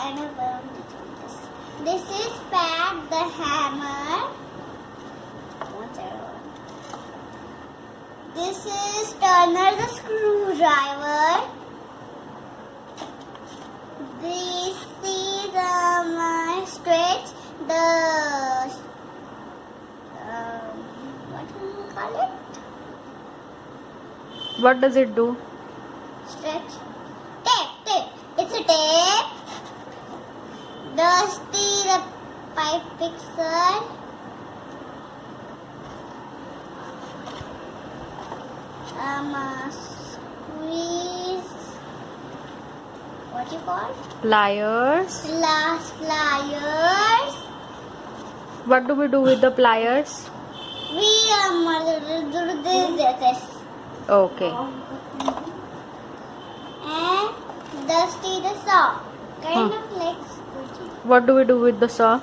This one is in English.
and a worm. This is Pat the hammer. This is Turner the screwdriver. This is stretch the what do you call it? What does it do? Stretch. Tape. It's a tape. Dusty the pipe fixer. Squeeze. What you call? Pliers. Pliers. What do we do with the pliers? We do this. Okay. And Dusty the saw. Kind of like scratching. What do we do with the saw?